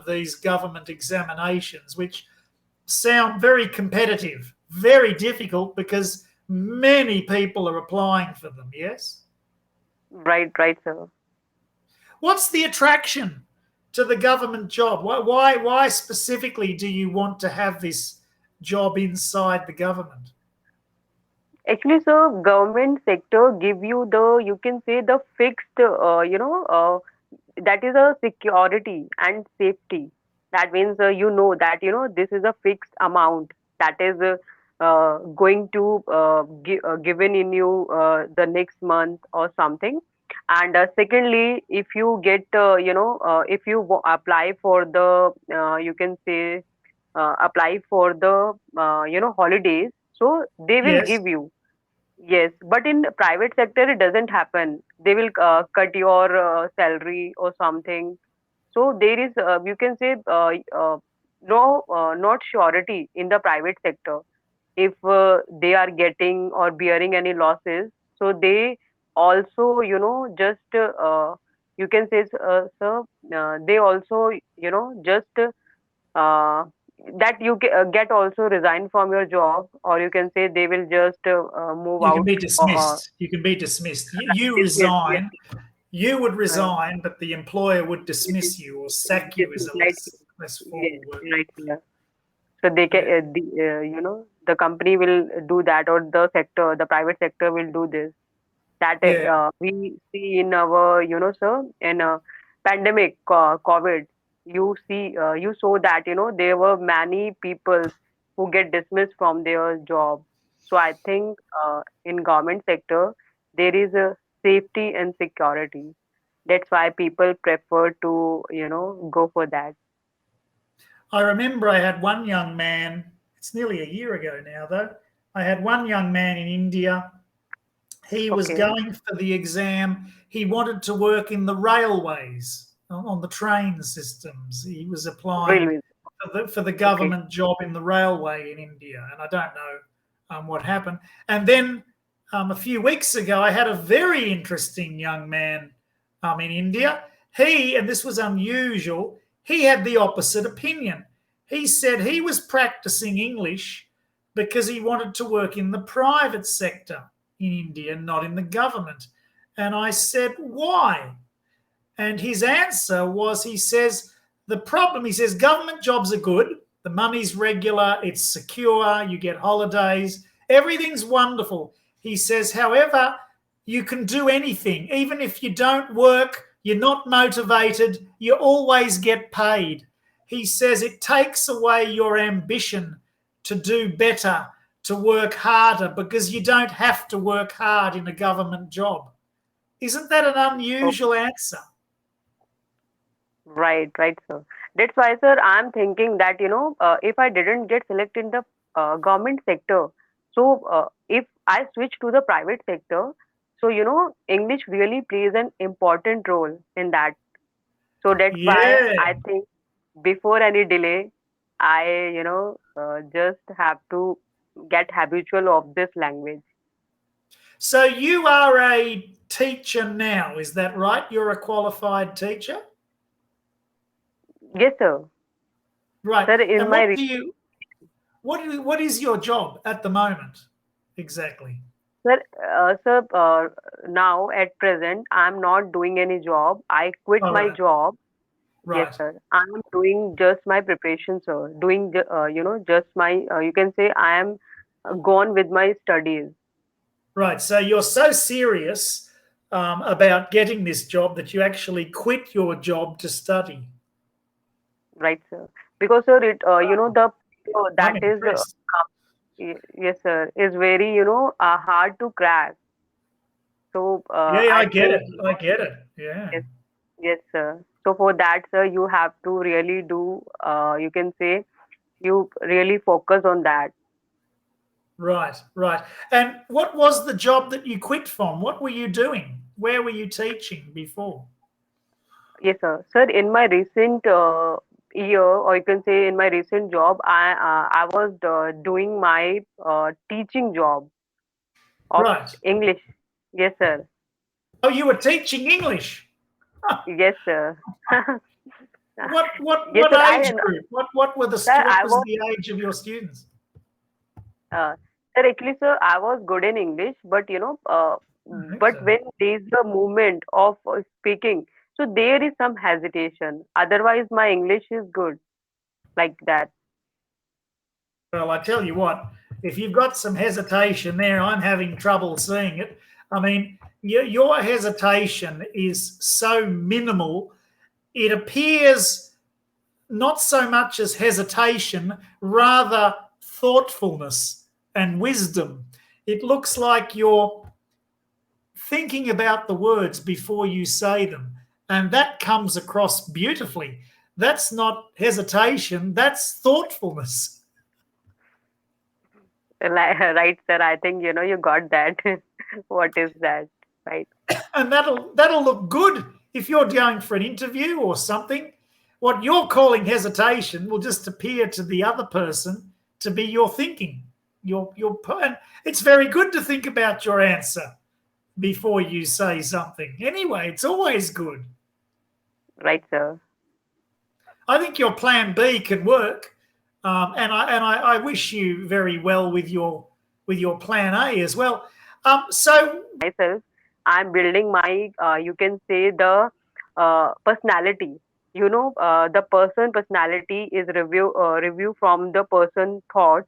of these government examinations, which sound very competitive, very difficult because many people are applying for them, yes? Right, sir. What's the attraction to the government job? Why specifically do you want to have this job inside the government? Actually, sir, government sector give you the, you can say, the fixed, that is a security and safety. That means you know that this is a fixed amount that is going to given in you the next month or something. And secondly, if you get if you apply for the you can say apply for the holidays, so they will Yes. give you. Yes, but in private sector it doesn't happen. They will cut your salary or something. So there is, you can say, no, not surety in the private sector. If they are getting or bearing any losses, so they also, just you can say, sir, they also, just uh, that you get also resign from your job, or you can say they will just move You can out. be Or dismissed. You can be dismissed. You yes, yes, yes, resign. You would right. resign, but the employer would It is dismiss you or sack this you as is a like less yes, formal word. right here. So they can, Yeah. the company will do that, or the sector, the private sector will do this. That Yeah. we see in our, sir, in pandemic, COVID. You saw that there were many people who get dismissed from their job. So I think in government sector there is a safety and security. That's why people prefer to go for that. I remember I had one young man, it's nearly a year ago now though. I had one young man in India. He was Okay, going for the exam. He wanted to work in the railways, on the train systems. He was applying railways. for the Okay, government job in the railway in India, and I don't know what happened. And then a few weeks ago, I had a very interesting young man in India. And this was unusual, he had the opposite opinion. He said he was practicing English because he wanted to work in the private sector in India, not in the government. And I said, why? And his answer was, he says, government jobs are good. The money's regular, it's secure, you get holidays, everything's wonderful. He says, however, you can do anything. Even if you don't work, you're not motivated, you always get paid. He says it takes away your ambition to do better, to work harder, because you don't have to work hard in a government job. Isn't that an okay. unusual answer? Right, sir. That's why, sir, I'm thinking that, if I didn't get selected in the government sector, so if I switch to the private sector, so, English really plays an important role in that. So that's why Yeah. I think before any delay, I, just have to get habitual of this language. So you are a teacher now, is that right? You're a qualified teacher? Yes, sir. Right. Sir, in And my what is your job at the moment exactly? sir, now at present, I'm not doing any job. I quit All my right. job. Yes, Right. sir. I'm doing just my preparation, sir. Doing, just my, you can say I am gone with my studies. Right. So you're so serious about getting this job that you actually quit your job to study. Right, sir. Because, sir, the I'm that is, impressed. yes, sir, is very, hard to crack. So, Yeah, I I get think, it. I get it. Yeah. yes, yes, sir. So for that, sir, you have to really do, you can say, you really focus on that. Right, right. And what was the job that you quit from? What were you doing? Where were you teaching before? Yes, sir. Sir, in my recent year, or you can say in my recent job, I was doing my teaching job of Right. English. Yes, sir. Oh, you were teaching English. Yes, sir. What Yes, sir. age group? What were Sir, what I was was the age of your students? uh, sir. Actually, sir, I was good in English, but I think but so. when there is the movement of speaking, so there is some hesitation. Otherwise, my English is good like that. Well, I tell you what, if you've got some hesitation there, I'm having trouble seeing it. I mean, your hesitation is so minimal, it appears not so much as hesitation, rather thoughtfulness and wisdom. It looks like you're thinking about the words before you say them, and that comes across beautifully. That's not hesitation, that's thoughtfulness. Right, sir. I think you got that. What is that? Right. And that'll look good if you're going for an interview or something. What you're calling hesitation will just appear to the other person to be your thinking. And it's very good to think about your answer before you say something. Anyway, it's always good. Right, sir. I think your plan B can work, I wish you very well with your plan A as well. So Myself, I'm building my, you can say, the personality. The person personality is review from the person thoughts.